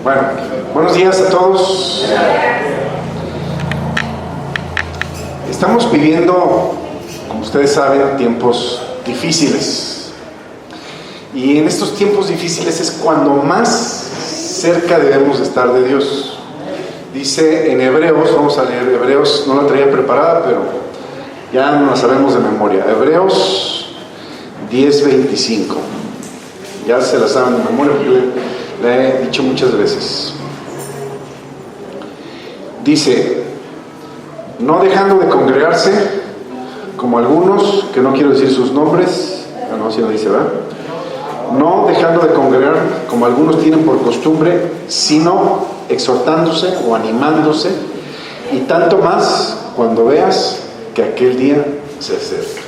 Bueno, buenos días a todos. Estamos viviendo, como ustedes saben, tiempos difíciles. Y en estos tiempos difíciles es cuando más cerca debemos estar de Dios. Dice en Hebreos, vamos a leer Hebreos, no la traía preparada, pero ya no la sabemos de memoria. Hebreos 10:25. Ya se la saben de memoria porque la he dicho muchas veces. Dice: no dejando de congregarse como algunos, que no quiero decir sus nombres, no, si no dice, ¿verdad? No dejando de congregar como algunos tienen por costumbre, sino exhortándose o animándose, y tanto más cuando veas que aquel día se acerca.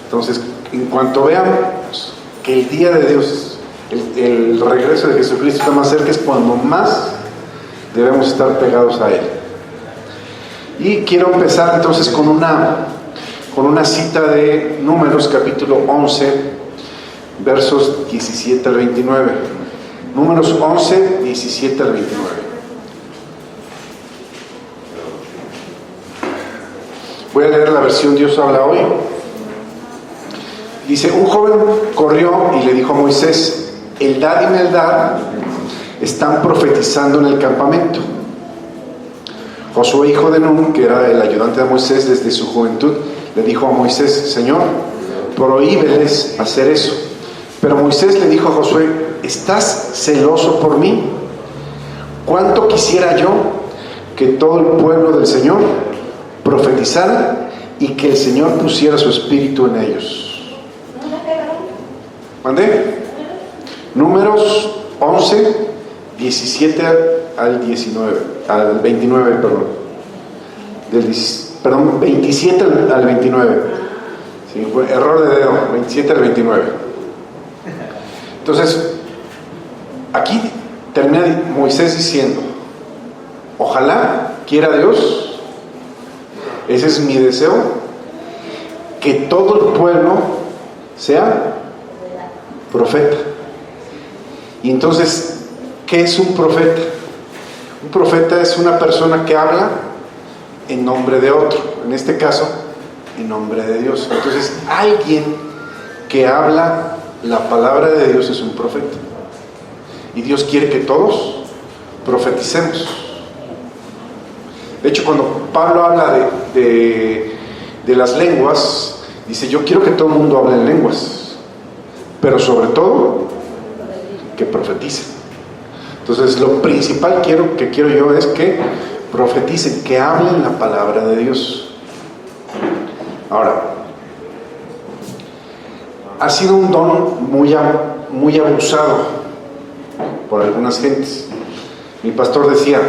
Entonces, en cuanto veamos que el día de Dios, el regreso de Jesucristo está más cerca, es cuando más debemos estar pegados a Él. Y quiero empezar entonces con una cita de Números capítulo 11, versos 17 al 29. Números 11, 17 al 29. Voy a leer la versión Dios habla hoy. Dice: un joven corrió y le dijo a Moisés: Eldad y Meldad están profetizando en el campamento. Josué, hijo de Nun, que era el ayudante de Moisés desde su juventud, le dijo a Moisés: Señor, prohíbeles hacer eso. Pero Moisés le dijo a Josué: ¿estás celoso por mí? ¿Cuánto quisiera yo que todo el pueblo del Señor profetizara y que el Señor pusiera su espíritu en ellos? ¿Mandé? Números 11, 17 al 19, al 29, perdón. 27 al 29. Sí, fue error de dedo, 27 al 29. Entonces, aquí termina Moisés diciendo: ojalá quiera Dios, ese es mi deseo, que todo el pueblo sea profeta. Y entonces, ¿qué es un profeta? Un profeta es una persona que habla en nombre de otro, en este caso, en nombre de Dios. Entonces, alguien que habla la palabra de Dios es un profeta. Y Dios quiere que todos profeticemos. De hecho, cuando Pablo habla de las lenguas, dice: yo quiero que todo el mundo hable en lenguas, pero sobre todo que profeticen. Entonces, lo principal que quiero yo es que profeticen, que hablen la palabra de Dios. Ahora, ha sido un don muy abusado por algunas gentes. Mi pastor decía: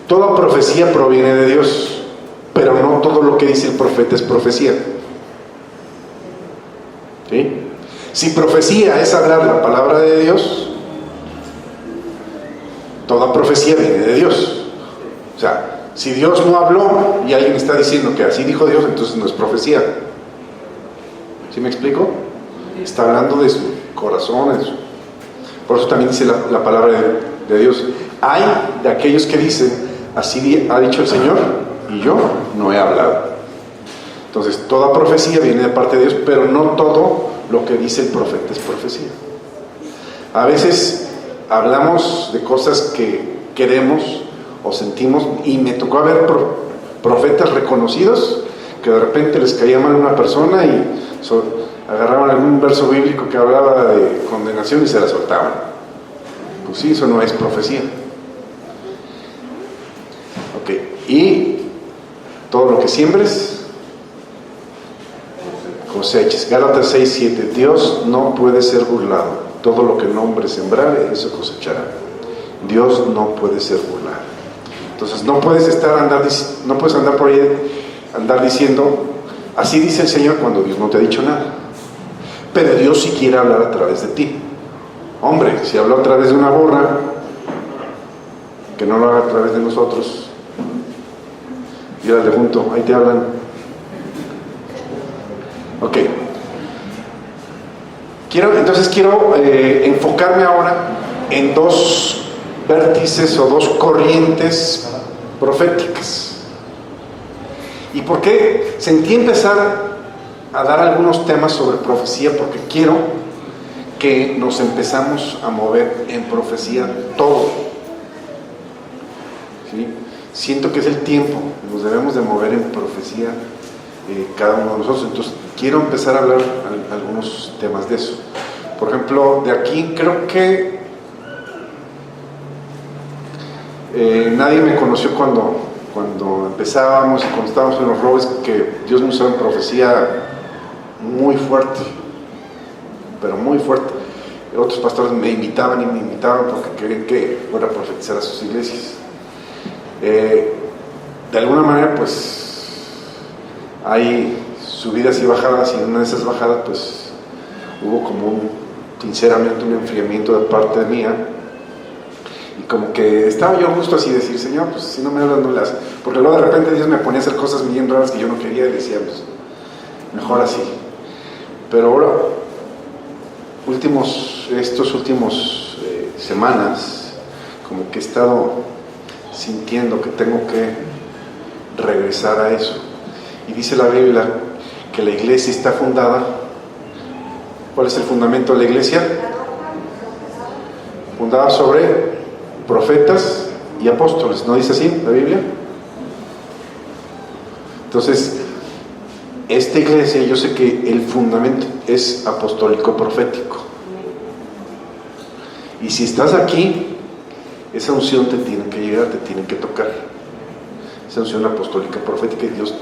toda profecía proviene de Dios, pero no todo lo que dice el profeta es profecía. ¿Sí? Si profecía es hablar la palabra de Dios, toda profecía viene de Dios. O sea, si Dios no habló y alguien está diciendo que así dijo Dios, entonces no es profecía. ¿Sí me explico? Está hablando de su corazón. Por eso también dice la palabra de Dios: hay de aquellos que dicen: así ha dicho el Señor, y yo no he hablado. Entonces, toda profecía viene de parte de Dios, pero no todo lo que dice el profeta es profecía. A veces hablamos de cosas que queremos o sentimos, y me tocó ver profetas reconocidos que de repente les caía mal a una persona y agarraban algún verso bíblico que hablaba de condenación y se la soltaban. Pues sí, eso no es profecía. Ok, y todo lo que siembres coseches. Gálatas 6:7. Dios no puede ser burlado. Todo lo que el hombre sembrare, eso cosechará. Dios no puede ser burlado. Entonces no puedes andar por ahí andar diciendo: así dice el Señor, cuando Dios no te ha dicho nada. Pero Dios sí quiere hablar a través de ti. Hombre, si habló a través de una borra, que no lo haga a través de nosotros. Y al de junto, ahí te hablan. Ok. Quiero enfocarme ahora en dos vértices o dos corrientes proféticas. ¿Y por qué sentí empezar a dar algunos temas sobre profecía? Porque quiero que nos empezamos a mover en profecía todo. ¿Sí? Siento que es el tiempo, nos debemos de mover en profecía cada uno de nosotros. Entonces quiero empezar a hablar algunos temas de eso. Por ejemplo, de aquí creo que nadie me conoció cuando empezábamos y cuando estábamos en los robes, que Dios me usaba en profecía muy fuerte, pero muy fuerte. Otros pastores me invitaban porque querían que fuera a profetizar a sus iglesias. De alguna manera, pues hay subidas y bajadas, y en una de esas bajadas pues hubo como sinceramente un enfriamiento de parte mía, y como que estaba yo justo así, decir: Señor, pues si no me hablas, no le haces. Porque luego de repente Dios me ponía a hacer cosas bien raras que yo no quería, y decía, pues mejor así. Pero ahora, estos últimos semanas, como que he estado sintiendo que tengo que regresar a eso. Y dice la Biblia que la iglesia está fundada. ¿Cuál es el fundamento de la iglesia? Fundada sobre profetas y apóstoles. ¿No dice así la Biblia? Entonces, esta iglesia, yo sé que el fundamento es apostólico profético. Y si estás aquí, esa unción te tiene que llegar, te tiene que tocar. Esa unción apostólica profética, y Dios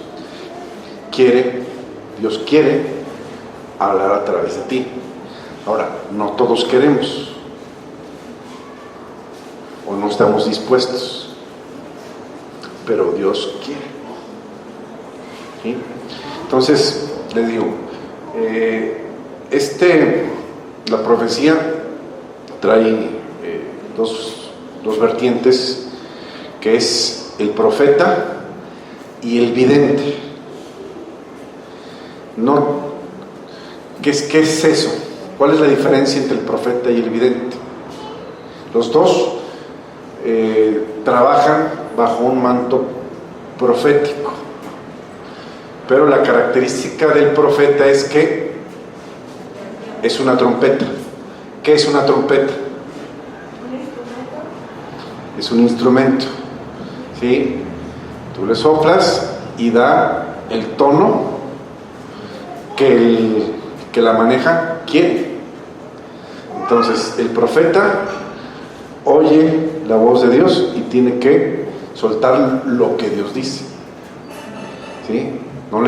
quiere hablar a través de ti. Ahora, no todos queremos, o no estamos dispuestos, pero Dios quiere. ¿Sí? Entonces, les digo, la profecía trae dos vertientes, que es el profeta y el vidente. ¿Qué es eso? ¿Cuál es la diferencia entre el profeta y el vidente? Los dos trabajan bajo un manto profético, pero la característica del profeta es que es una trompeta. ¿Qué es una trompeta? Es un instrumento, ¿sí? Tú le soplas y da el tono que la maneja quiere. Entonces el profeta oye la voz de Dios y tiene que soltar lo que Dios dice, ¿sí? No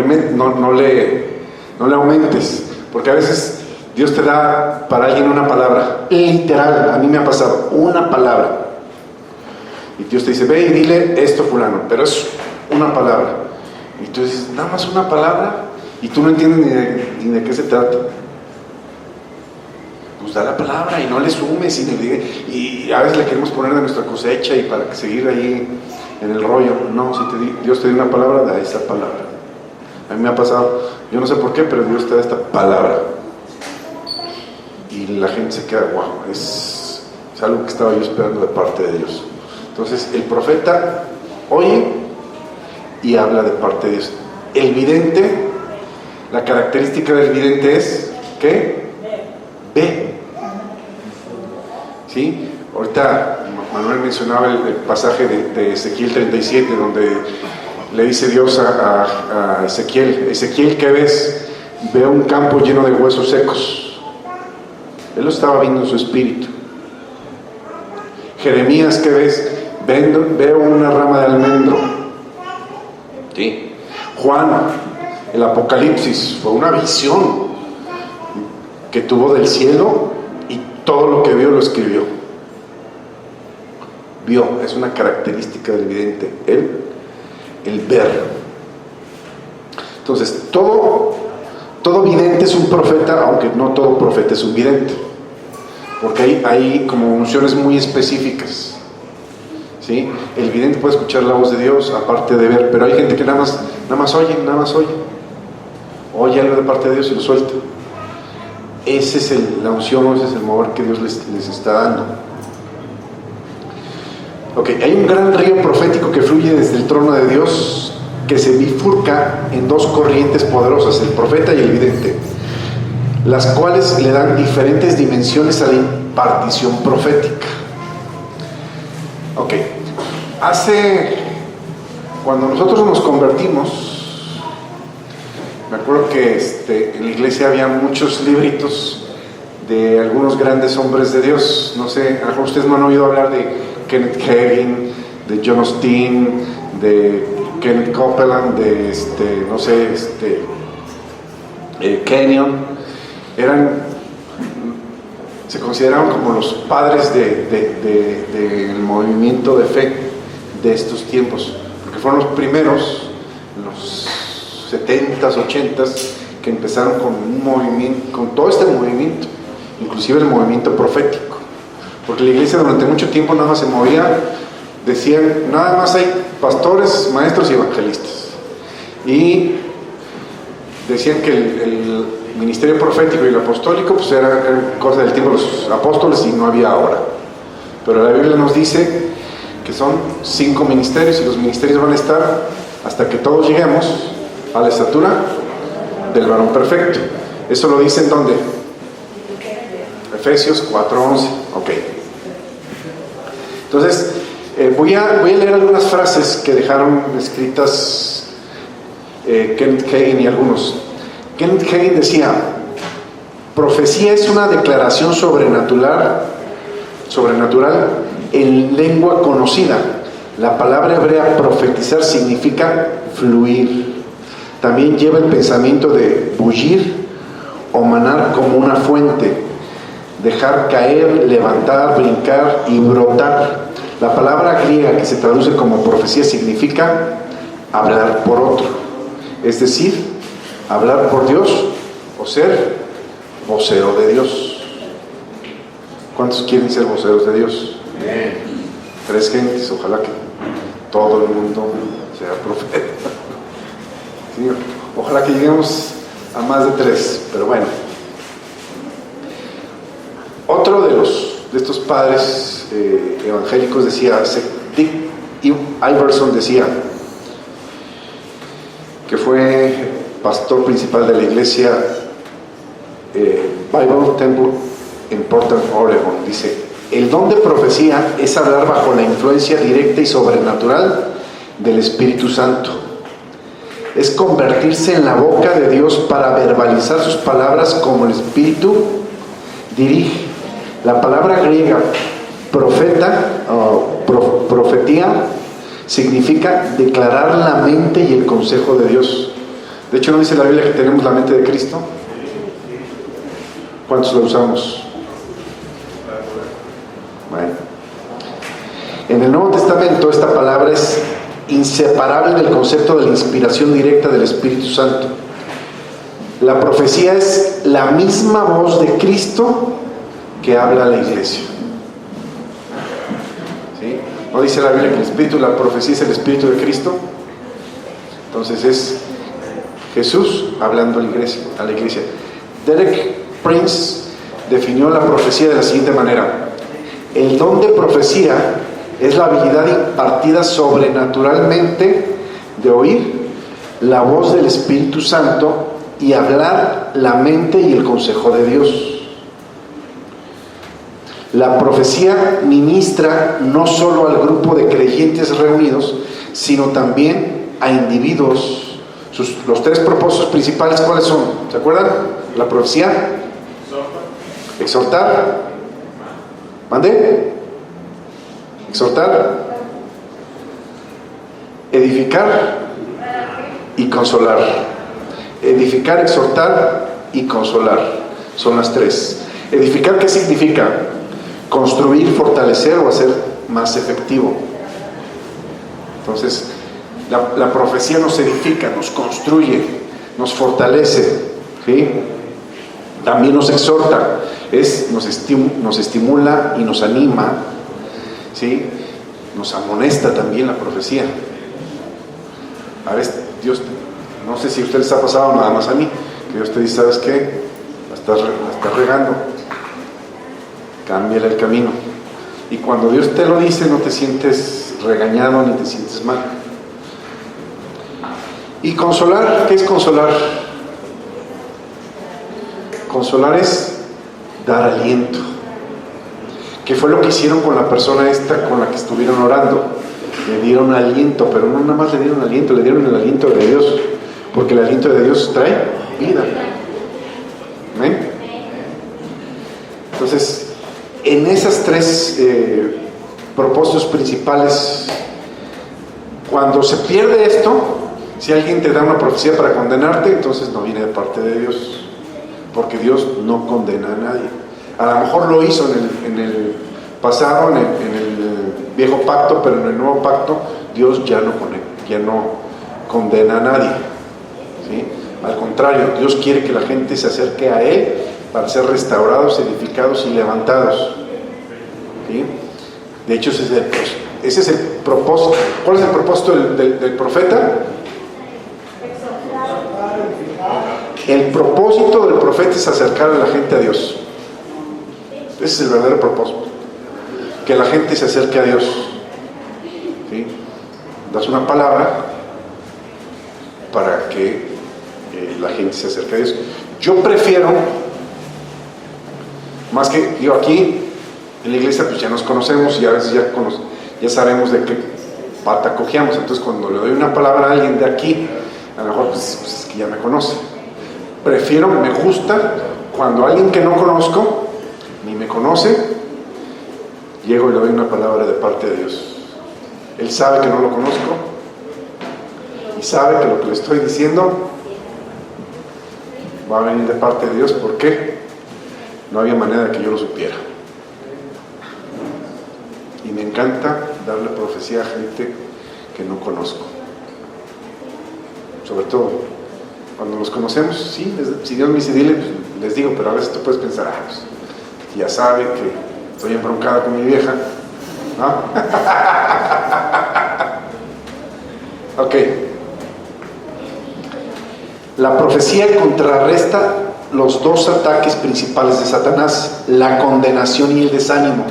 le aumentes, porque a veces Dios te da para alguien una palabra, literal. A mí me ha pasado una palabra, y Dios te dice: ve y dile esto fulano, pero es una palabra, y tú dices: nada más una palabra, y tú no entiendes ni de qué se trata. Pues da la palabra y no le sumes, y a veces le queremos poner de nuestra cosecha y para seguir ahí en el rollo. No, si Dios te dio una palabra, da esa palabra. A mí me ha pasado, yo no sé por qué, pero Dios te da esta palabra y la gente se queda: wow, es algo que estaba yo esperando de parte de Dios. Entonces el profeta oye y habla de parte de Dios. El vidente, la característica del vidente es que ve. ¿Sí? Ahorita Manuel mencionaba el pasaje de Ezequiel 37, donde le dice Dios a Ezequiel: Ezequiel, ¿qué ves? Veo un campo lleno de huesos secos. Él lo estaba viendo en su espíritu. Jeremías, ¿qué ves? Veo una rama de almendro. ¿Sí? Juan, el Apocalipsis, fue una visión que tuvo del cielo, y todo lo que vio lo escribió. Vio, es una característica del vidente, el ver. Entonces, todo vidente es un profeta, aunque no todo profeta es un vidente, porque hay como unciones muy específicas. ¿Sí? El vidente puede escuchar la voz de Dios, aparte de ver, pero hay gente que nada más oye algo de parte de Dios y lo suelta. Esa es la unción, ese es el mover que Dios les está dando. Ok, hay un gran río profético que fluye desde el trono de Dios, que se bifurca en dos corrientes poderosas, el profeta y el vidente, las cuales le dan diferentes dimensiones a la impartición profética. Ok, cuando nosotros nos convertimos, me acuerdo que en la iglesia había muchos libritos de algunos grandes hombres de Dios. No sé, a lo mejor ustedes no han oído hablar de Kenneth Hagin, de John Osteen, de Kenneth Copeland, de Kenyon. Se consideraban como los padres del movimiento de fe de estos tiempos, porque fueron los primeros, en los 70s, 80s, que empezaron con un movimiento, con todo este movimiento, inclusive el movimiento profético, porque la iglesia durante mucho tiempo nada más se movía, decían, nada más hay pastores, maestros y evangelistas, y decían que el ministerio profético y el apostólico pues era cosa del tiempo de los apóstoles y no había ahora, pero la Biblia nos dice que son 5 ministerios, y los ministerios van a estar hasta que todos lleguemos a la estatura del varón perfecto. Eso lo dice en ¿dónde? Efesios 4:11. Ok. Entonces, voy a leer algunas frases que dejaron escritas Kenneth Hagin y algunos. Kenneth Hagin decía: profecía es una declaración sobrenatural en lengua conocida. La palabra hebrea profetizar significa fluir. También lleva el pensamiento de bullir o manar como una fuente, dejar caer, levantar, brincar y brotar. La palabra griega que se traduce como profecía significa hablar por otro, es decir, hablar por Dios o ser vocero de Dios. ¿Cuántos quieren ser voceros de Dios? 3 gentes, ojalá que todo el mundo sea profeta. Sí, ojalá que lleguemos a más de 3, pero bueno. Otro de estos padres evangélicos decía, Dick Iverson decía, que fue pastor principal de la iglesia Bible Temple en Portland, Oregon, dice: el don de profecía es hablar bajo la influencia directa y sobrenatural del Espíritu Santo. Es convertirse en la boca de Dios para verbalizar sus palabras como el Espíritu dirige. La palabra griega profeta o profetía significa declarar la mente y el consejo de Dios. De hecho, ¿no dice la Biblia que tenemos la mente de Cristo? ¿Cuántos lo usamos? Bueno, en el Nuevo Testamento esta palabra es inseparable del concepto de la inspiración directa del Espíritu Santo. La profecía es la misma voz de Cristo que habla a la iglesia. ¿Sí? ¿No dice la Biblia que el Espíritu, la profecía es el Espíritu de Cristo? Entonces es Jesús hablando a la iglesia. Derek Prince definió la profecía de la siguiente manera: el don de profecía es la habilidad impartida sobrenaturalmente de oír la voz del Espíritu Santo y hablar la mente y el consejo de Dios. La profecía ministra no solo al grupo de creyentes reunidos, sino también a individuos. Los 3 propósitos principales, ¿cuáles son? ¿Se acuerdan? La profecía: exhortar. ¿Mande? Exhortar, edificar y consolar. Edificar, exhortar y consolar. Son las 3. Edificar, ¿qué significa? Construir, fortalecer o hacer más efectivo. Entonces, la profecía nos edifica, nos construye, nos fortalece, ¿sí? También nos exhorta, nos estimula y nos anima, ¿sí? Nos amonesta también la profecía. A veces Dios, no sé si a usted les ha pasado, nada más a mí, que Dios te dice: ¿sabes qué? La estás regando, cámbiale el camino. Y cuando Dios te lo dice, no te sientes regañado ni te sientes mal. Y consolar, ¿qué es consolar? Consolar es dar aliento. ¿Qué fue lo que hicieron con la persona esta con la que estuvieron orando? Le dieron aliento, pero no nada más le dieron aliento, le dieron el aliento de Dios, porque el aliento de Dios trae vida. ¿Amén? Entonces, en esas tres propósitos principales, cuando se pierde esto, si alguien te da una profecía para condenarte, entonces no viene de parte de Dios, porque Dios no condena a nadie. A lo mejor lo hizo en el pasado, en el viejo pacto, pero en el nuevo pacto Dios ya no condena a nadie, ¿sí? Al contrario, Dios quiere que la gente se acerque a Él para ser restaurados, edificados y levantados, ¿sí? De hecho, ese es el propósito. ¿Cuál es el propósito del profeta? El propósito del profeta es acercar a la gente a Dios. Ese es el verdadero propósito, que la gente se acerque a Dios, ¿sí? Das una palabra para que la gente se acerque a Dios. Yo prefiero, más que yo aquí en la iglesia, pues ya nos conocemos y a veces ya sabemos de qué pata cojeamos. Entonces cuando le doy una palabra a alguien de aquí, a lo mejor pues es que ya me conoce. Me gusta cuando alguien que no conozco ni me conoce, llego y le doy una palabra de parte de Dios. Él sabe que no lo conozco y sabe que lo que le estoy diciendo va a venir de parte de Dios. ¿Por qué? No había manera de que yo lo supiera. Y me encanta darle profecía a gente que no conozco. Sobre todo cuando nos conocemos, sí, si Dios me dice dile, pues les digo, pero a veces tú puedes pensar, pues, ya sabe que estoy embroncada con mi vieja, ¿no? Ok. La profecía contrarresta los dos ataques principales de Satanás, la condenación y el desánimo.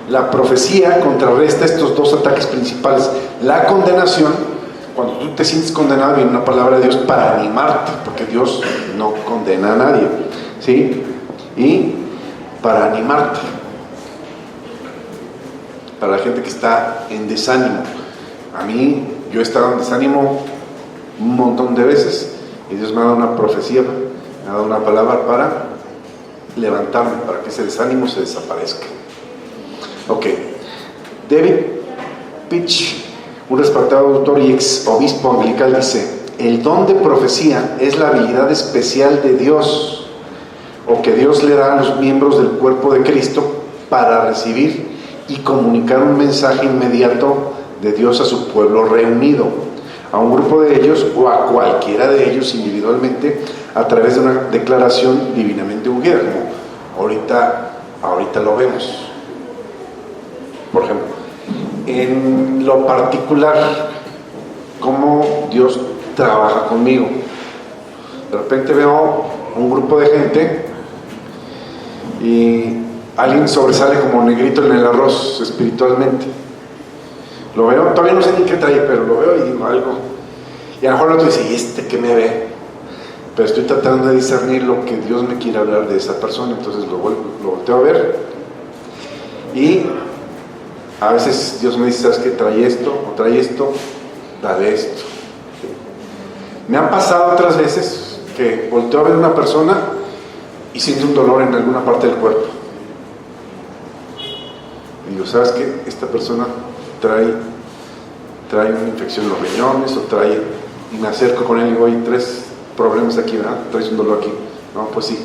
La profecía contrarresta estos dos ataques principales. La condenación, cuando tú te sientes condenado, viene una palabra de Dios para animarte, porque Dios no condena a nadie, ¿sí? Y para animarte, para la gente que está en desánimo. A mí, yo he estado en desánimo un montón de veces y Dios me ha dado una profecía, me ha dado una palabra para levantarme, para que ese desánimo se desaparezca. Ok. David Pitch, un respetado autor y ex obispo anglicano, dice: el don de profecía es la habilidad especial de Dios, o que Dios le da a los miembros del cuerpo de Cristo para recibir y comunicar un mensaje inmediato de Dios a su pueblo reunido, a un grupo de ellos o a cualquiera de ellos individualmente, a través de una declaración divinamente ungida, como ahorita lo vemos. Por ejemplo, en lo particular, cómo Dios trabaja conmigo. De repente veo un grupo de gente y alguien sobresale como negrito en el arroz espiritualmente. Lo veo, todavía no sé ni qué trae, pero lo veo y digo algo. Y a lo mejor el otro dice: ¿y este qué me ve? Pero estoy tratando de discernir lo que Dios me quiere hablar de esa persona. Entonces lo volteo a ver. Y a veces Dios me dice: ¿sabes qué? Trae esto, o trae esto, dale esto. Me han pasado otras veces que volteo a ver una persona y siento un dolor en alguna parte del cuerpo. Y digo: ¿sabes qué? Esta persona trae una infección en los riñones, o trae, y me acerco con él y digo: oye, tres problemas aquí, ¿verdad? Traes un dolor aquí. No, pues sí,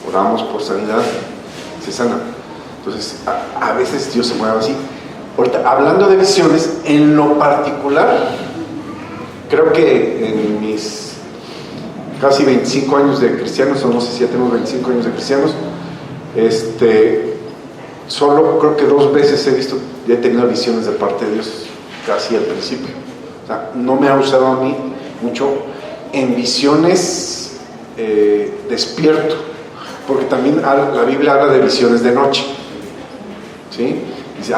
oramos por sanidad, se sana. Entonces, a veces Dios se mueve así. Ahorita, hablando de visiones, en lo particular, creo que en mis casi 25 años de cristianos, o no sé si ya tenemos 25 años de cristianos, solo creo que 2 veces he tenido visiones de parte de Dios, casi al principio. O sea, no me ha usado a mí mucho en visiones despierto, porque también la Biblia habla de visiones de noche, ¿sí? Dice,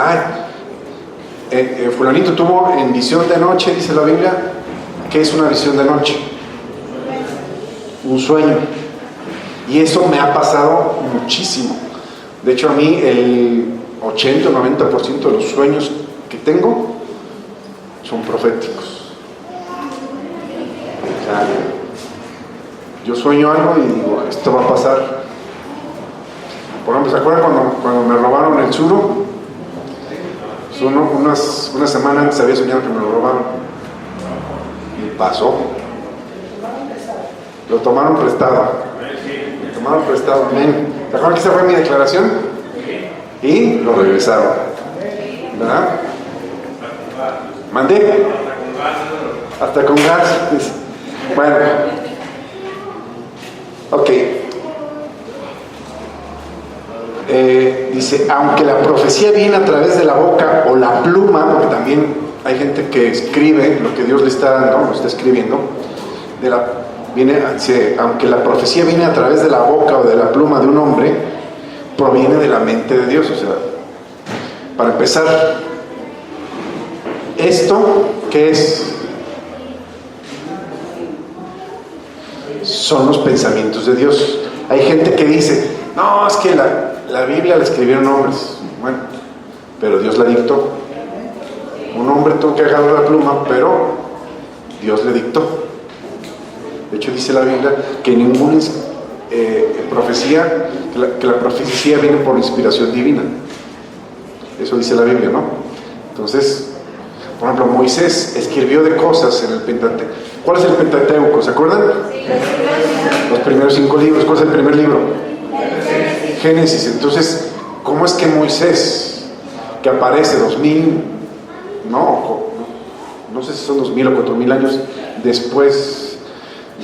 fulanito tuvo en visión de noche, dice la Biblia. ¿Qué es una visión de noche? Un sueño. Y eso me ha pasado muchísimo. De hecho, a mí el 80 o 90% de los sueños que tengo son proféticos. O sea, yo sueño algo y digo, esto va a pasar. Por ejemplo, ¿se acuerdan cuando me robaron el suro? Pues una semana antes había soñado que me lo robaron. Y pasó. Lo tomaron prestado. Amén. ¿Se acuerdan que esa fue mi declaración? Y lo regresaron. ¿Verdad? ¿Mandé? Hasta con gas. Bueno. Ok. Dice, aunque la profecía viene a través de la boca o la pluma, porque también hay gente que escribe lo que Dios le está dando, lo está escribiendo, aunque la profecía viene a través de la boca o de la pluma de un hombre, proviene de la mente de Dios. O sea, para empezar, ¿esto qué es? Son los pensamientos de Dios. Hay gente que dice, no, es que la Biblia la escribieron hombres. Bueno, pero Dios la dictó. Un hombre tuvo que agarrar la pluma, pero Dios le dictó. De hecho, dice la Biblia que ninguna profecía, que la profecía viene por inspiración divina. Eso dice la Biblia, ¿no? Entonces, por ejemplo, Moisés escribió de cosas en el Pentateuco. ¿Cuál es el Pentateuco? ¿Se acuerdan? Los primeros 5 libros. ¿Cuál es el primer libro? Génesis. Entonces, ¿cómo es que Moisés, que aparece 2000, no sé si son 2000 o 4000 años después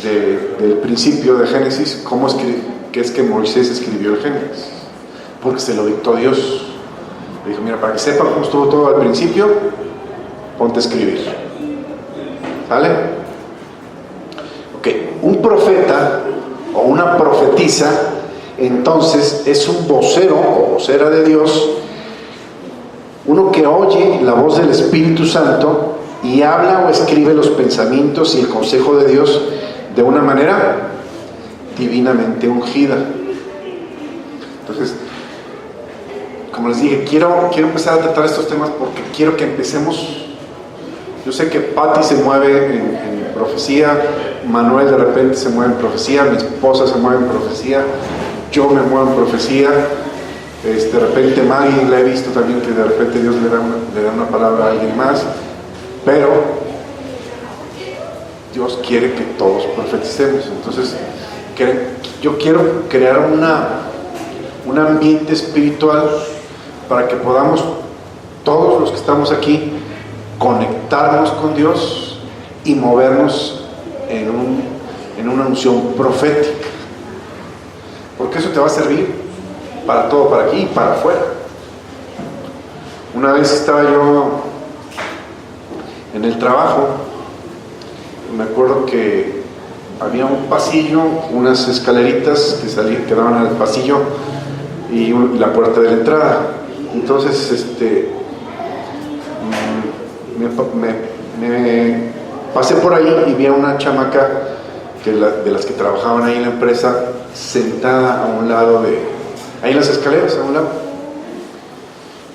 del principio de Génesis, ¿cómo es que Moisés escribió el Génesis? Porque se lo dictó Dios. Le dijo, mira, para que sepa cómo estuvo todo al principio, ponte a escribir. ¿Sale? Ok, un profeta o una profetisa, entonces, es un vocero o vocera de Dios, uno que oye la voz del Espíritu Santo y habla o escribe los pensamientos y el consejo de Dios de una manera divinamente ungida. Entonces, como les dije, quiero empezar a tratar estos temas porque quiero que empecemos. Yo sé que Patti se mueve en profecía, Manuel de repente se mueve en profecía, mi esposa se mueve en profecía, yo me muevo en profecía, de repente Maggie la he visto también que de repente Dios le da una palabra a alguien más, pero Dios quiere que todos profeticemos. Entonces yo quiero crear un ambiente espiritual para que podamos, todos los que estamos aquí, conectarnos con Dios y movernos en una unción profética, porque eso te va a servir para todo, para aquí y para afuera. Una vez estaba yo en el trabajo, me acuerdo que había un pasillo, unas escaleritas que daban al pasillo y la puerta de la entrada. Entonces me pasé por ahí y vi a una chamaca de las que trabajaban ahí en la empresa, sentada a un lado ahí en las escaleras, a un lado.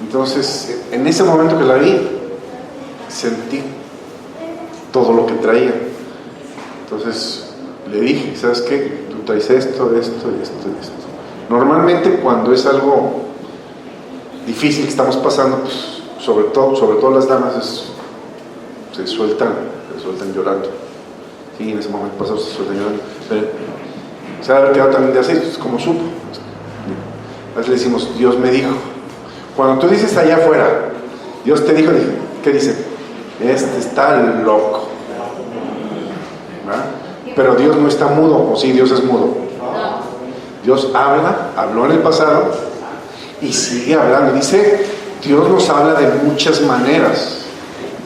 Entonces, en ese momento que la vi, sentí todo lo que traía. Entonces le dije, ¿sabes qué? Tú traes esto. Normalmente cuando es algo difícil que estamos pasando, pues, sobre todo las damas, se sueltan llorando. Sí, en ese momento pasado se sueltan llorando. Pero se ha quedado también de así, es como supo. A veces le decimos, Dios me dijo. Cuando tú dices allá afuera, Dios te dijo, ¿qué dice? Este está loco. ¿Verdad? Pero Dios no está mudo, o sí, Dios es mudo. Dios habló en el pasado y sigue hablando. Dice, Dios nos habla de muchas maneras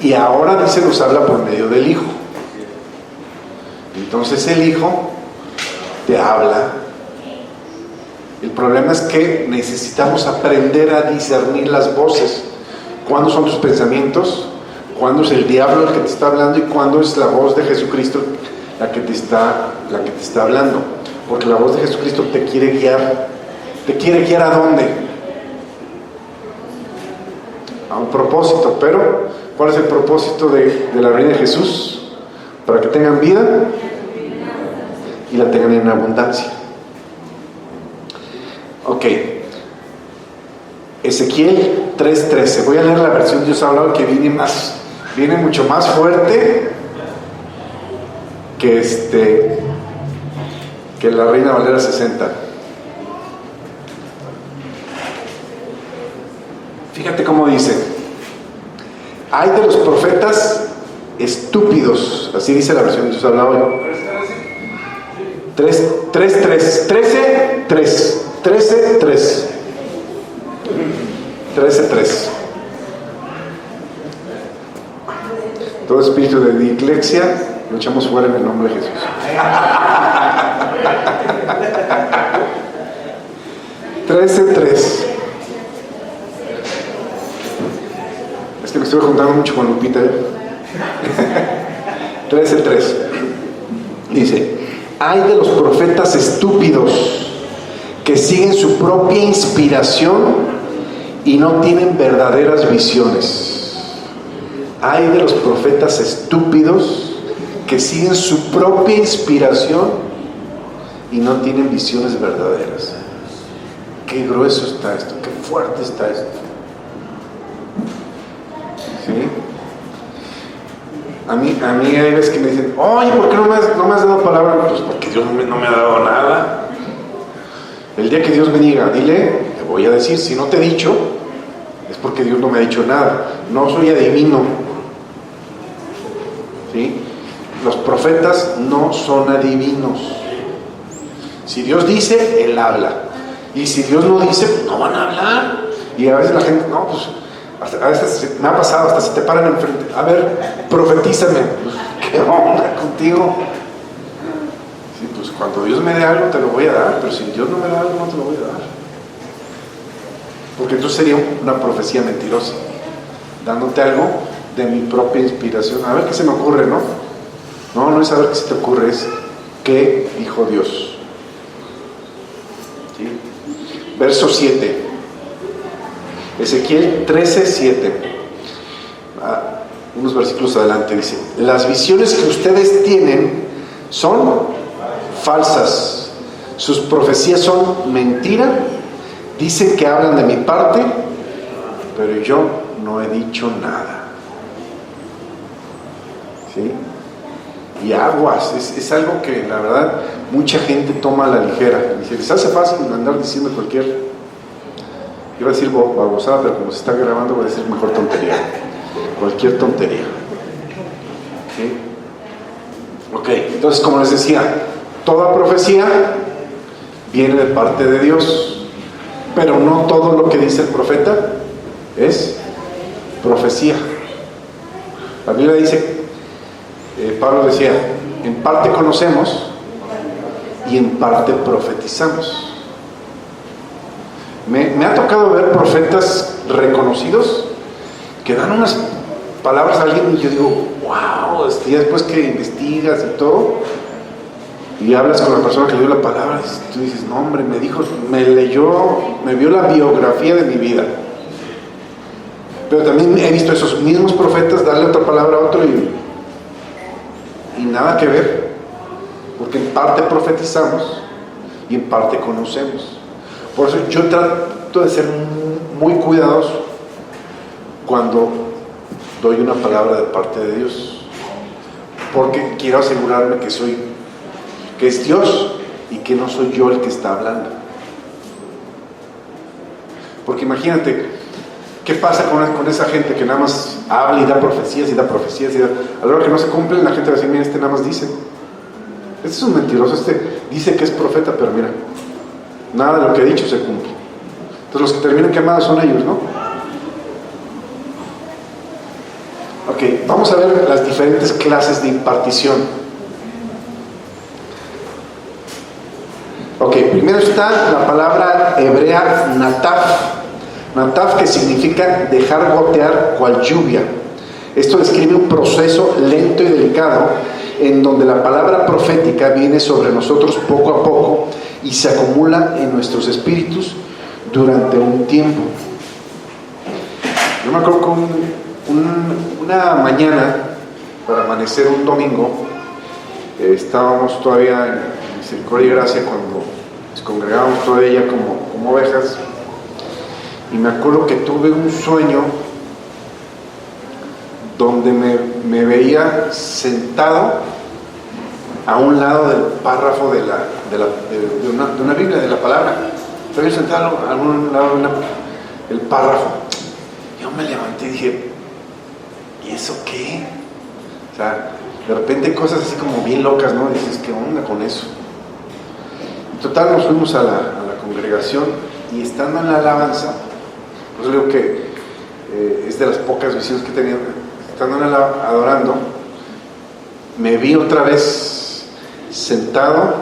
y ahora dice nos habla por medio del Hijo. Entonces el Hijo te habla El problema es que necesitamos aprender a discernir las voces. ¿Cuándo son tus pensamientos? ¿Cuándo es el diablo el que te está hablando? ¿Y cuándo es la voz de Jesucristo la que te está hablando? Porque la voz de Jesucristo te quiere guiar. ¿Te quiere guiar a dónde? A un propósito. Pero, ¿cuál es el propósito de la reina de Jesús? Para que tengan vida y la tengan en abundancia. Ok. Ezequiel 3:13. Voy a leer la versión Dios ha hablado, que viene mucho más fuerte que la Reina Valera 60. Fíjate cómo dice: hay de los profetas estúpidos, así dice la versión Dios ha hablado. 13:3. Todo espíritu de dislexia lo echamos fuera en el nombre de Jesús. 13:3. Es que me estuve juntando mucho con Lupita. 13:3. Dice: hay de los profetas estúpidos que siguen su propia inspiración y no tienen verdaderas visiones. Hay de los profetas estúpidos que siguen su propia inspiración y no tienen visiones verdaderas. Qué grueso está esto, qué fuerte está esto. ¿Sí? A mí hay veces que me dicen: oye, ¿por qué no me has dado palabra? Pues porque Dios no me ha dado nada. El día que Dios me diga, dile, te voy a decir. Si no te he dicho, es porque Dios no me ha dicho nada. No soy adivino. ¿Sí? Los profetas no son adivinos. Si Dios dice, Él habla. Y si Dios no dice, pues no van a hablar. Y a veces la gente, no, pues a veces me ha pasado, hasta se te paran enfrente: a ver, profetízame. ¿Qué onda contigo? Sí, pues cuando Dios me dé algo te lo voy a dar, pero si Dios no me da algo no te lo voy a dar. Porque entonces sería una profecía mentirosa, dándote algo de mi propia inspiración. A ver qué se me ocurre, ¿no? No es saber qué se te ocurre, es qué dijo Dios. ¿Sí? Verso 7. Ezequiel 13:7. Unos versículos adelante dice: las visiones que ustedes tienen son falsas, sus profecías son mentira, dicen que hablan de mi parte, pero yo no he dicho nada. ¿Sí? Y aguas, es algo que la verdad mucha gente toma a la ligera. Dice: les hace fácil andar diciendo cualquier, iba a decir babosada, pero como se está grabando voy a decir mejor tontería. Cualquier tontería. ¿Sí? Ok, entonces, como les decía, toda profecía viene de parte de Dios, pero no todo lo que dice el profeta es profecía. La Biblia dice, Pablo decía: en parte conocemos y en parte profetizamos. Me ha tocado ver profetas reconocidos que dan unas palabras a alguien y yo digo: wow, y después que investigas y todo y hablas con la persona que le dio la palabra, tú dices: no, hombre, me dijo, me leyó, me vio la biografía de mi vida. Pero también he visto esos mismos profetas darle otra palabra a otro y nada que ver, porque en parte profetizamos y en parte conocemos. Por eso yo trato de ser muy cuidadoso cuando doy una palabra de parte de Dios, porque quiero asegurarme que es Dios y que no soy yo el que está hablando. Porque imagínate, ¿qué pasa con esa gente que nada más habla y da profecías y da profecías? A la hora que no se cumplen, la gente va a decir: mira, este nada más dice. Este es un mentiroso, dice que es profeta, pero mira, nada de lo que ha dicho se cumple. Entonces los que terminan quemados son ellos, ¿no? Ok, vamos a ver las diferentes clases de impartición. Ok, primero está la palabra hebrea nataf. Nataf, que significa dejar gotear cual lluvia. Esto describe un proceso lento y delicado en donde la palabra profética viene sobre nosotros poco a poco y se acumula en nuestros espíritus durante un tiempo. Yo me acuerdo que una mañana, para amanecer un domingo, estábamos todavía en Misericordia y Gracia cuando nos congregábamos todavía como ovejas, y me acuerdo que tuve un sueño donde me veía sentado a un lado del párrafo de una Biblia, de la palabra. Me veía sentado a un lado del párrafo. Yo me levanté y dije, ¿y eso qué? O sea, de repente cosas así como bien locas, ¿no? Y dices, ¿qué onda con eso? En total nos fuimos a la congregación, y estando en la alabanza, pues digo que es de las pocas visiones que he tenido, estando adorando, me vi otra vez sentado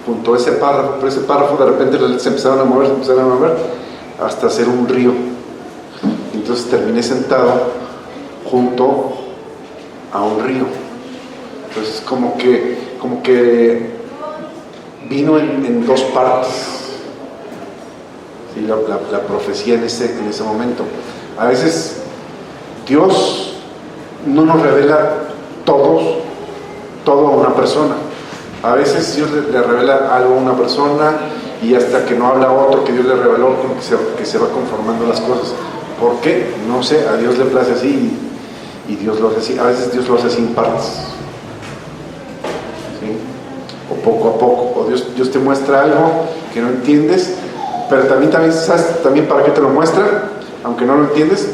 junto a ese párrafo, pero ese párrafo de repente las letras se empezaron a mover hasta hacer un río. Entonces terminé sentado junto a un río. Entonces como que vino en dos partes, ¿sí? La profecía en ese momento. A veces Dios no nos revela todo a una persona. A veces Dios le revela algo a una persona, y hasta que no habla otro que Dios le reveló, como que se va conformando las cosas. ¿Por qué? No sé, a Dios le place así, y Dios lo hace así. A veces Dios lo hace así en partes, ¿sí? O poco a poco. O Dios te muestra algo que no entiendes, pero también ¿sabes también para qué te lo muestra? Aunque no lo entiendes,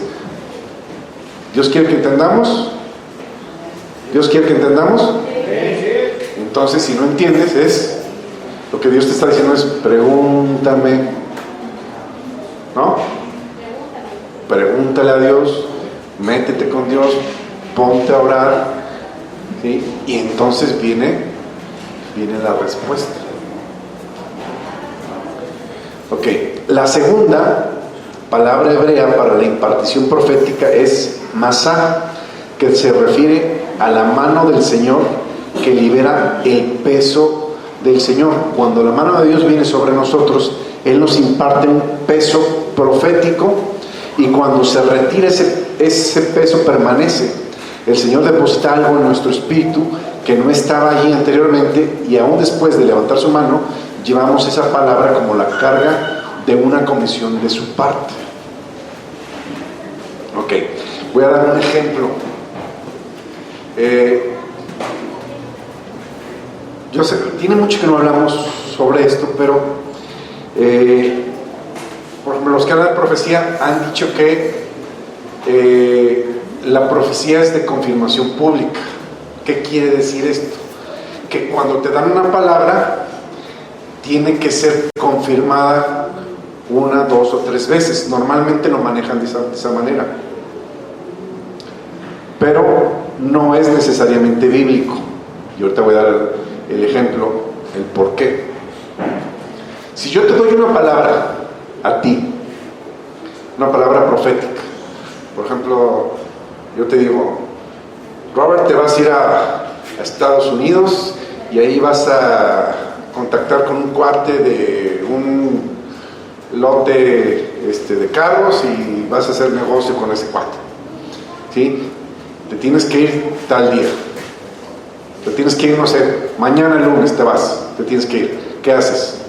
Dios quiere que entendamos. Dios quiere que entendamos. Entonces, si no entiendes, lo que Dios te está diciendo es: pregúntame, ¿no? Pregúntale a Dios, métete con Dios, ponte a orar, ¿sí? Y entonces viene la respuesta. Ok, la segunda palabra hebrea para la impartición profética es masá, que se refiere a la mano del Señor que libera el peso del Señor. Cuando la mano de Dios viene sobre nosotros, Él nos imparte un peso profético, y cuando se retira ese peso permanece. El Señor deposita algo en nuestro espíritu que no estaba allí anteriormente, y aún después de levantar su mano, llevamos esa palabra como la carga de una comisión de su parte. Ok, voy a dar un ejemplo. Yo sé, tiene mucho que no hablamos sobre esto, pero por ejemplo, los que hablan de profecía han dicho que la profecía es de confirmación pública. ¿Qué quiere decir esto? Que cuando te dan una palabra, tiene que ser confirmada 1, 2 o 3 veces. Normalmente lo manejan de esa manera, pero no es necesariamente bíblico. Y ahorita voy a dar el ejemplo, el por qué. Si yo te doy una palabra a ti, una palabra profética, por ejemplo, yo te digo: Robert, te vas a ir a Estados Unidos, y ahí vas a contactar con un cuate de un lote de carros, y vas a hacer negocio con ese cuate, ¿sí? Te tienes que ir tal día, te tienes que ir, no sé, mañana lunes te vas, te tienes que ir. ¿Qué haces?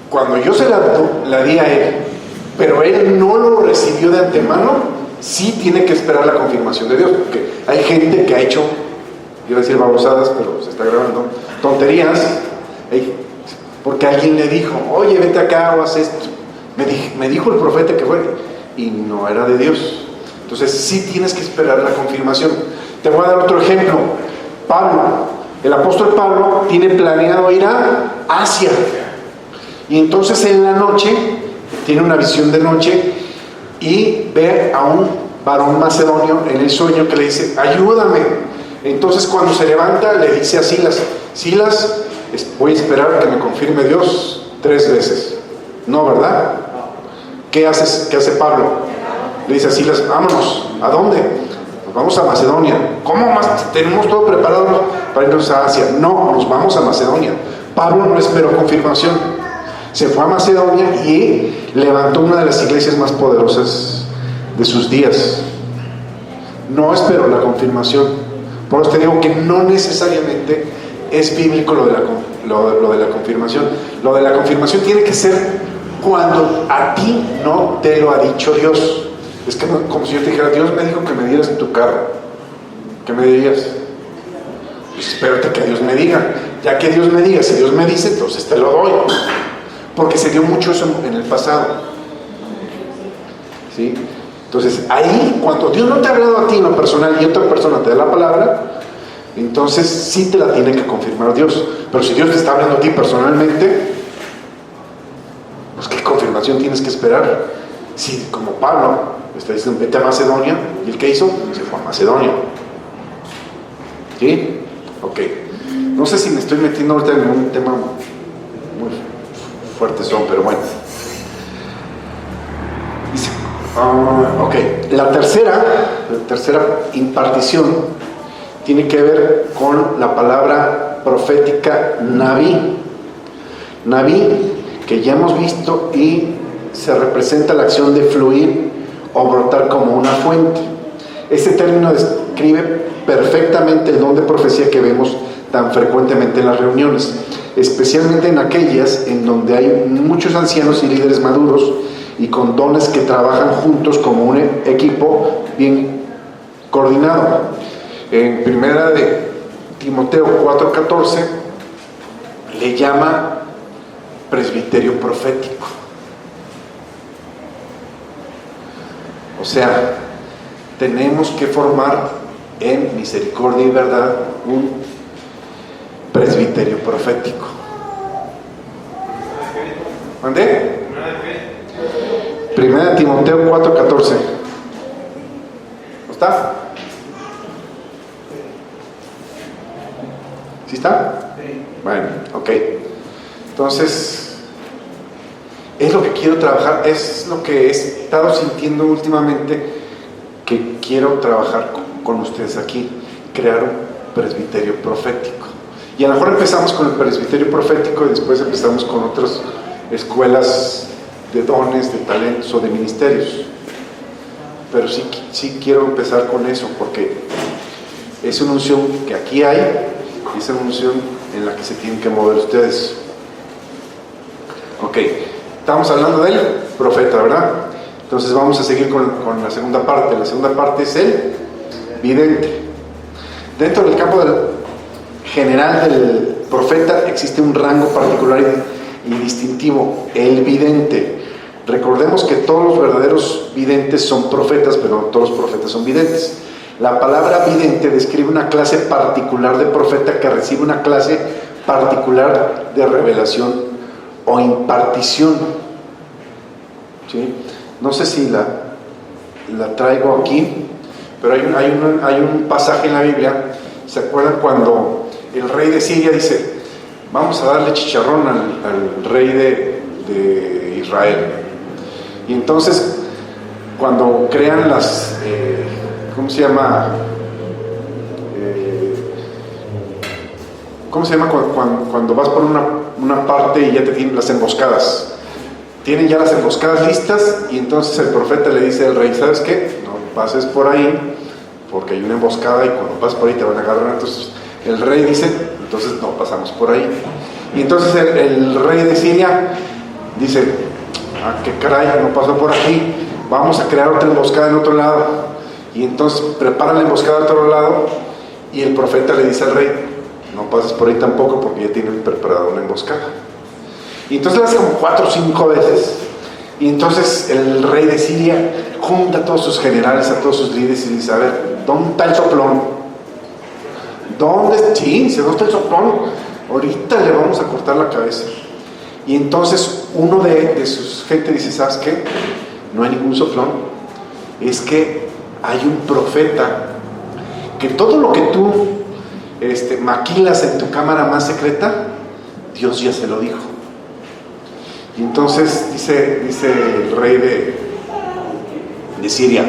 Cuando yo se la di a él, pero él no lo recibió de antemano, sí tiene que esperar la confirmación de Dios, porque hay gente que ha hecho, iba a decir babosadas, pero se está grabando, tonterías, porque alguien le dijo: oye, vete acá o haz esto. Me dijo el profeta que fue, y no era de Dios. Entonces sí tienes que esperar la confirmación. Te voy a dar otro ejemplo. Pablo, el apóstol Pablo, tiene planeado ir a Asia, y entonces en la noche tiene una visión de noche, y ve a un varón macedonio en el sueño que le dice: ayúdame, Entonces cuando se levanta le dice a Silas, Silas, voy a esperar que me confirme Dios 3 veces. No, ¿verdad? ¿Qué hace Pablo? Le dice a Silas, vámonos. ¿A dónde? Nos vamos a Macedonia. ¿Cómo más? Tenemos todo preparado para irnos a Asia. No, nos vamos a Macedonia. Pablo no esperó confirmación. Se fue a Macedonia y levantó una de las iglesias más poderosas de sus días. No esperó la confirmación. Por eso te digo que no necesariamente es bíblico lo de la confirmación. Lo de la confirmación tiene que ser cuando a ti no te lo ha dicho Dios. Es que como si yo te dijera, Dios me dijo que me dieras tu carro. ¿Qué me dirías? Pues espérate que Dios me diga. Ya que Dios me diga, si Dios me dice, entonces te lo doy. Porque se dio mucho eso en el pasado. ¿Sí? Entonces ahí, cuando Dios no te ha hablado a ti en lo personal y otra persona te da la palabra, entonces sí te la tiene que confirmar Dios. Pero si Dios te está hablando a ti personalmente, pues ¿qué confirmación tienes que esperar? Si como Pablo está diciendo vete a Macedonia, ¿y el qué hizo? Se fue a Macedonia. ¿Sí? Ok. No sé si me estoy metiendo ahorita en un tema muy fuerte, pero bueno. Dice, ok. La tercera impartición tiene que ver con la palabra profética Naví. Naví, que ya hemos visto, y se representa la acción de fluir o brotar como una fuente. Este término describe perfectamente el don de profecía que vemos tan frecuentemente en las reuniones, especialmente en aquellas en donde hay muchos ancianos y líderes maduros y con dones que trabajan juntos como un equipo bien coordinado. En primera de Timoteo 4:14 le llama presbiterio profético. O sea, tenemos que formar en misericordia y verdad un presbiterio profético. ¿Mandé? Primera de Timoteo 4:14. ¿No está? ¿Sí está? Sí. Bueno, ok. Entonces, es lo que quiero trabajar, es lo que he estado sintiendo últimamente, que quiero trabajar con ustedes aquí, crear un presbiterio profético. Y a lo mejor empezamos con el presbiterio profético y después empezamos con otras escuelas de dones, de talentos o de ministerios. Pero sí quiero empezar con eso, porque es una unción que aquí hay, y es una unción en la que se tienen que mover ustedes. Ok, estamos hablando del profeta, ¿verdad? Entonces vamos a seguir con la segunda parte. La segunda parte es el vidente. Dentro del campo general del profeta existe un rango particular y distintivo, el vidente. Recordemos que todos los verdaderos videntes son profetas, pero no todos los profetas son videntes. La palabra vidente describe una clase particular de profeta que recibe una clase particular de revelación o impartición. ¿Sí? No sé si la traigo aquí, pero hay un pasaje en la Biblia. ¿Se acuerdan cuando el rey de Siria dice, vamos a darle chicharrón al rey de Israel? Y entonces, cuando crean las, ¿cómo se llama? Cuando vas por una parte y ya te tienen las emboscadas? Tienen ya las emboscadas listas, y entonces el profeta le dice al rey, ¿sabes qué? No pases por ahí, porque hay una emboscada y cuando pases por ahí te van a agarrar. Entonces el rey dice, entonces no pasamos por ahí. Y entonces el rey de Siria dice, qué caray, no pasó por aquí, vamos a crear otra emboscada en otro lado. Y entonces preparan la emboscada en otro lado, y el profeta le dice al rey, no pases por ahí tampoco, porque ya tienen preparada una emboscada. Y entonces lo hace como 4 o 5 veces. Y entonces el rey de Siria junta a todos sus generales, a todos sus líderes, y dice, a ver, ¿dónde está el soplón? ¿Dónde está el soplón? Ahorita le vamos a cortar la cabeza. Y entonces uno de sus gente dice, ¿sabes qué? No hay ningún soplón. Es que hay un profeta que todo lo que tú maquilas en tu cámara más secreta, Dios ya se lo dijo. Y entonces dice el rey de Siria: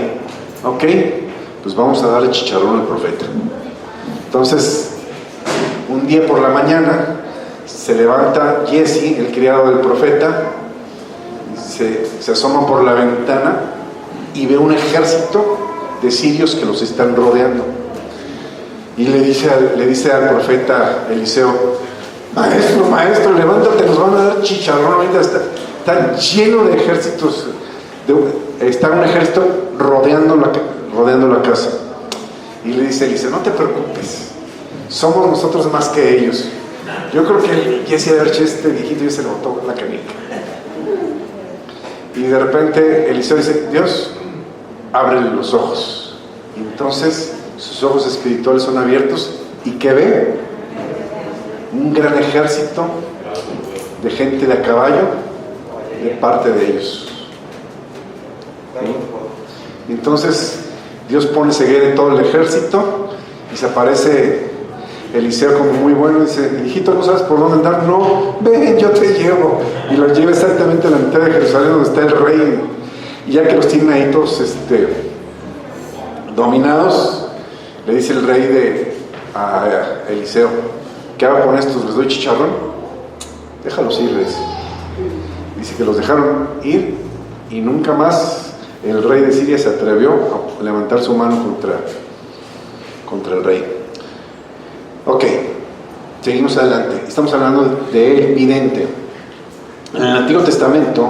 ok, pues vamos a darle chicharrón al profeta. Entonces, un día por la mañana se levanta Giezi, el criado del profeta, se asoma por la ventana y ve un ejército de sirios que los están rodeando. Y le dice al profeta Eliseo: maestro, levántate, nos van a dar chicharrón ahorita. Está lleno de ejércitos, está un ejército rodeando la casa. Y le dice Eliseo: no te preocupes, somos nosotros más que ellos. Yo creo que Giezi de haber hecho viejito y se le botó la canica. Y de repente Eliseo dice: Dios, ábrele los ojos. Y entonces sus ojos espirituales son abiertos. ¿Y qué ve? Un gran ejército de gente de a caballo de parte de ellos. ¿Sí? Entonces Dios pone ceguera en todo el ejército y se aparece Eliseo como muy bueno y dice: hijito, ¿no sabes por dónde andar? No, ven, yo te llevo. Y los lleva exactamente a la mitad de Jerusalén, donde está el rey. Y ya que los tienen ahí todos dominados, le dice el rey a Eliseo: ¿qué hago con estos? ¿Les doy chicharrón? Déjalos ir, les. Dice que los dejaron ir y nunca más el rey de Siria se atrevió a levantar su mano contra el rey. Ok, seguimos adelante. Estamos hablando del vidente. En el Antiguo Testamento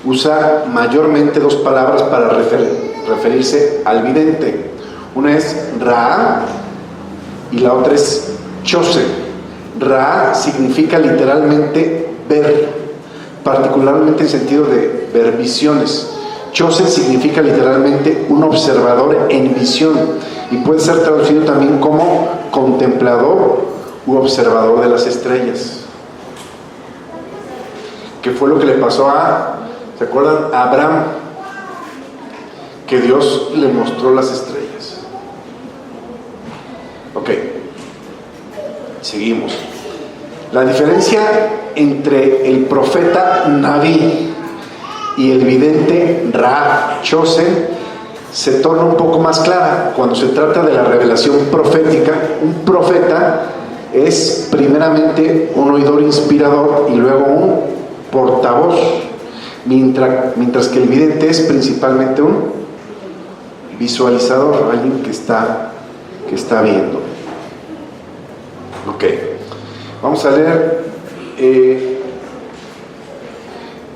usa mayormente dos palabras para referirse al vidente. Una es Ra y la otra es Chose. Ra significa literalmente ver, particularmente en sentido de ver visiones. Chose significa literalmente un observador en visión y puede ser traducido también como contemplador u observador de las estrellas. ¿Qué fue lo que le pasó ¿se acuerdan? A Abraham, que Dios le mostró las estrellas. Ok, seguimos. La diferencia entre el profeta Naví y el vidente Ra, Chose, se torna un poco más clara cuando se trata de la revelación profética. Un profeta es primeramente un oidor inspirador y luego un portavoz, mientras que el vidente es principalmente un visualizador, alguien que está viendo. Ok, vamos a leer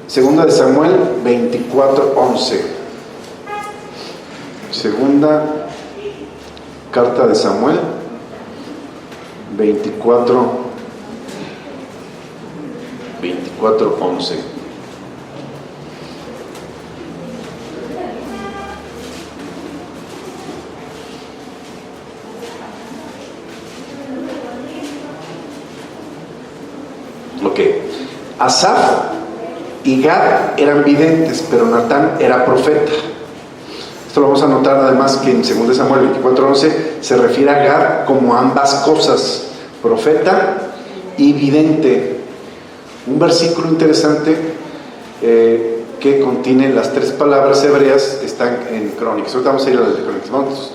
Segunda de Samuel 24:11. Segunda carta de Samuel 24:11. Ok, Asaf y Gad eran videntes, pero Natán era profeta. Esto lo vamos a notar además que en 2 Samuel 24:11 se refiere a Gad como ambas cosas, profeta y vidente. Un versículo interesante que contiene las tres palabras hebreas están en Crónicas. Ahorita vamos a ir a las de Crónicas. Vamos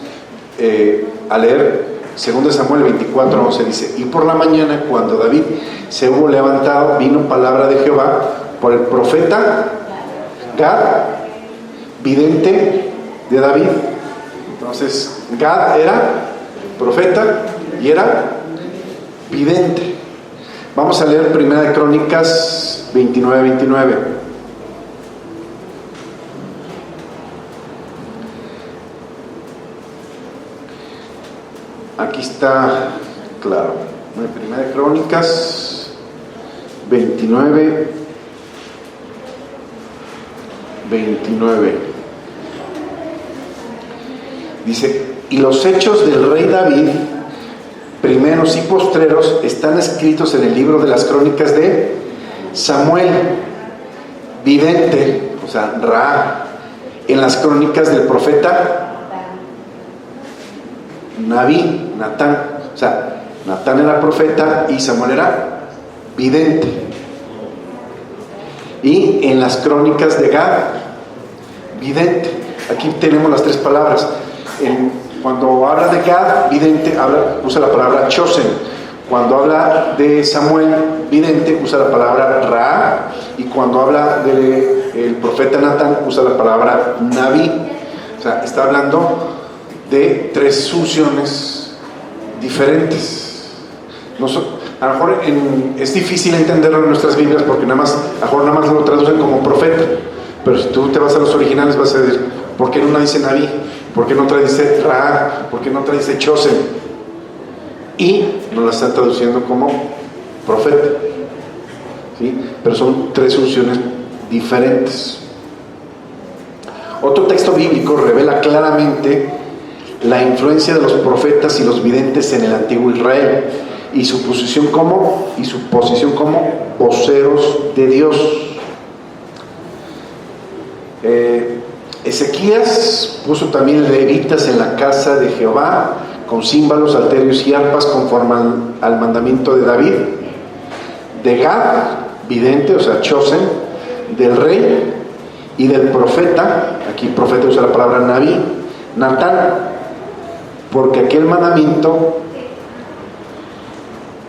a leer 2 Samuel 24:11. Dice: y por la mañana, cuando David se hubo levantado, vino palabra de Jehová por el profeta Gad, vidente de David. Entonces Gad era profeta y era vidente. Vamos a leer 1 Crónicas 29:29. Aquí está claro. 1 Crónicas 29:29. Dice: y los hechos del rey David, primeros y postreros, están escritos en el libro de las crónicas de Samuel, vidente, o sea, Ra, en las crónicas del profeta Naví, Natán. O sea, Natán era profeta y Samuel era vidente. Y en las crónicas de Gad, vidente. Aquí tenemos las tres palabras. Cuando habla de Gad, vidente, usa la palabra chosen. Cuando habla de Samuel, vidente, usa la palabra Ra. Y cuando habla del profeta Natán, usa la palabra Naví. O sea, está hablando de tres unciones diferentes. A lo mejor es difícil entenderlo en nuestras Biblias porque a lo mejor nada más lo traducen como profeta. Pero si tú te vas a los originales vas a decir, ¿por qué no dice Naví? ¿Por qué no dice Ra? ¿Por qué no dice Chosen? Y nos la están traduciendo como profeta, ¿sí? Pero son tres unciones diferentes. Otro texto bíblico revela claramente la influencia de los profetas y los videntes en el antiguo Israel y su posición como voceros de Dios. Ezequías puso también levitas en la casa de Jehová con címbalos, salterios y arpas conforme al mandamiento de David. De Gad, vidente, o sea, chosen, del rey y del profeta, aquí profeta usa la palabra Naví, Natán, porque aquel mandamiento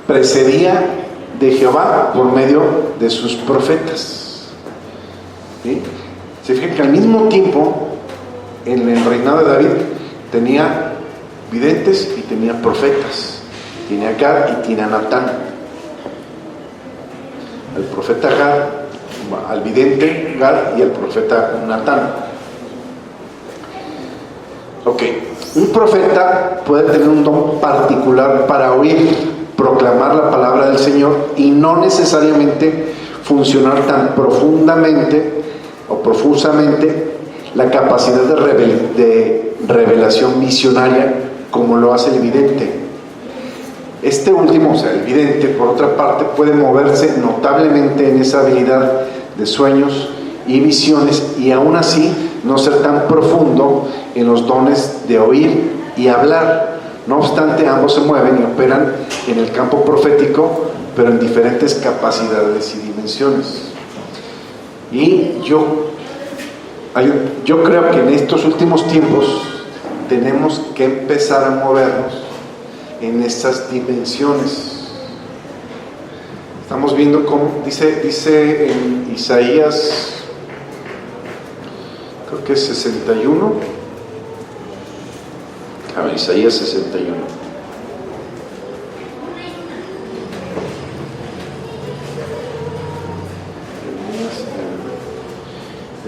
precedía de Jehová por medio de sus profetas. ¿Sí? Se fijan que al mismo tiempo en el reinado de David tenía videntes y tenía profetas, tiene a Gad y tiene a Natán. Al profeta Gad, al vidente Gad y al profeta Natán. Ok, un profeta puede tener un don particular para oír, proclamar la palabra del Señor y no necesariamente funcionar tan profundamente o profusamente la capacidad de revelación visionaria como lo hace el vidente. Este último, o sea, el vidente, por otra parte, puede moverse notablemente en esa habilidad de sueños y visiones y aún así no ser tan profundo en los dones de oír y hablar. No obstante, ambos se mueven y operan en el campo profético, pero en diferentes capacidades y dimensiones. Y yo creo que en estos últimos tiempos tenemos que empezar a movernos en estas dimensiones. Estamos viendo cómo dice en Isaías, creo que es 61. A ver, Isaías 61.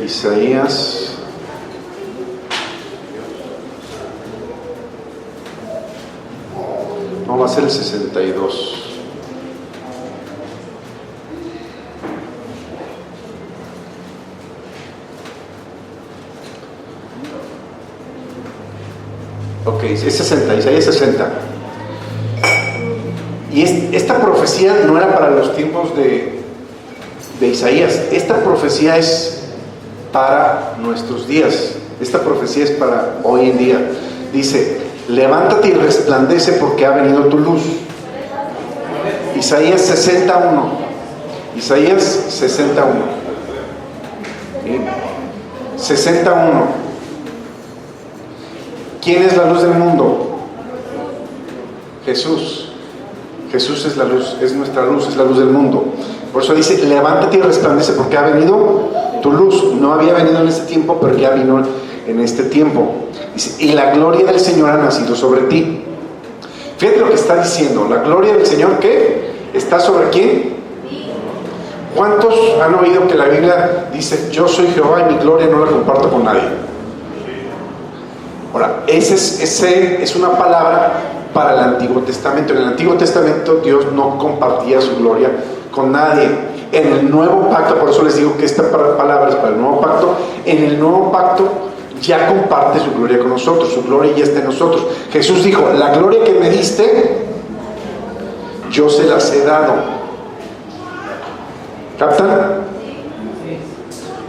Isaías no va a ser el 62. Ok, es 60, Isaías 60. Y esta profecía no era para los tiempos de Isaías. Esta profecía es para nuestros días. Esta profecía es para hoy en día. Dice: levántate y resplandece porque ha venido tu luz. Isaías 61. Isaías 61. ¿Sí? 61. ¿Quién es la luz del mundo? Jesús. Jesús es la luz, es nuestra luz, es la luz del mundo. Por eso dice: levántate y resplandece porque ha venido tu luz. No había venido en este tiempo, pero ya vino en este tiempo. Dice: y la gloria del Señor ha nacido sobre ti. Fíjate lo que está diciendo. La gloria del Señor, ¿qué? ¿Está sobre quién? ¿Cuántos han oído que la Biblia dice: yo soy Jehová y mi gloria no la comparto con nadie? Ahora, ese es una palabra para el Antiguo Testamento. En el Antiguo Testamento Dios no compartía su gloria con nadie. En el Nuevo Pacto, por eso les digo que esta palabra es para el Nuevo Pacto. En el Nuevo Pacto ya comparte su gloria con nosotros, su gloria ya está en nosotros. Jesús dijo: la gloria que me diste, yo se las he dado. ¿Captan?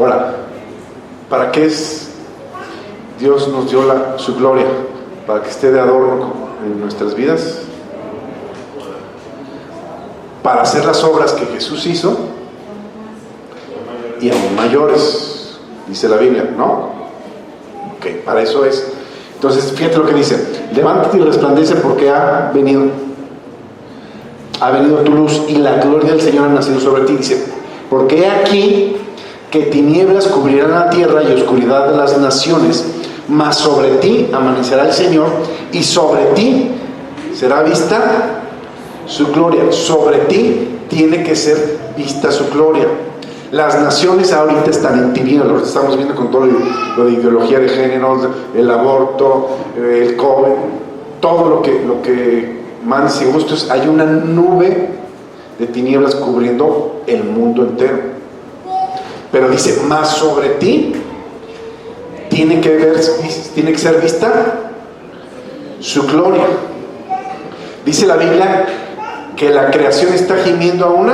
Ahora, ¿para qué es? Dios nos dio su gloria, para que esté de adorno en nuestras vidas para hacer las obras que Jesús hizo y aún mayores, dice la Biblia, ¿no? Ok, para eso es. Entonces, fíjate lo que dice: levántate y resplandece, porque ha venido tu luz y la gloria del Señor ha nacido sobre ti. Dice, porque he aquí que tinieblas cubrirán la tierra y oscuridad de las naciones, mas sobre ti amanecerá el Señor y sobre ti será vista su gloria. Sobre ti tiene que ser vista su gloria. Las naciones ahorita están en tinieblas, lo estamos viendo con todo lo de ideología de género, el aborto, el COVID, todo lo que males y gustos. Hay una nube de tinieblas cubriendo el mundo entero. Pero dice, más sobre ti tiene que ser vista su gloria. Dice la Biblia que la creación está gimiendo aún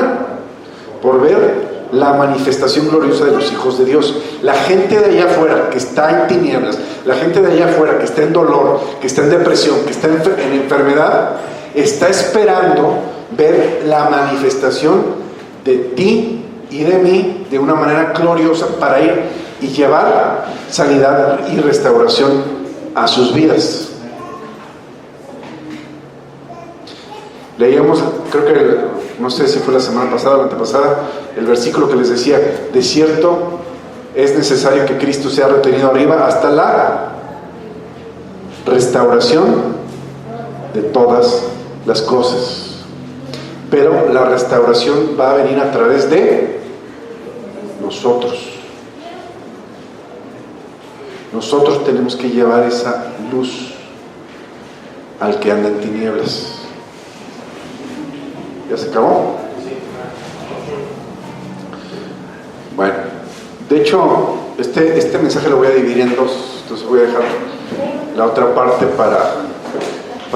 por ver la manifestación gloriosa de los hijos de Dios. La gente de allá afuera que está en tinieblas, la gente de allá afuera que está en dolor, que está en depresión, que está en enfermedad, está esperando ver la manifestación de ti y de mí de una manera gloriosa para ir y llevar sanidad y restauración a sus vidas. Leíamos, creo que, no sé si fue la semana pasada o la antepasada, el versículo que les decía: de cierto es necesario que Cristo sea retenido arriba hasta la restauración de todas las cosas. Pero la restauración va a venir a través de nosotros. Nosotros tenemos que llevar esa luz al que anda en tinieblas. ¿Ya se acabó? Bueno, de hecho, este mensaje lo voy a dividir en dos. Entonces voy a dejar la otra parte para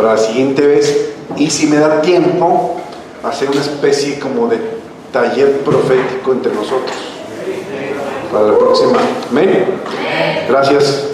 la siguiente vez. Y si me da tiempo, hacer una especie como de taller profético entre nosotros para la próxima. ¿Amén? Gracias.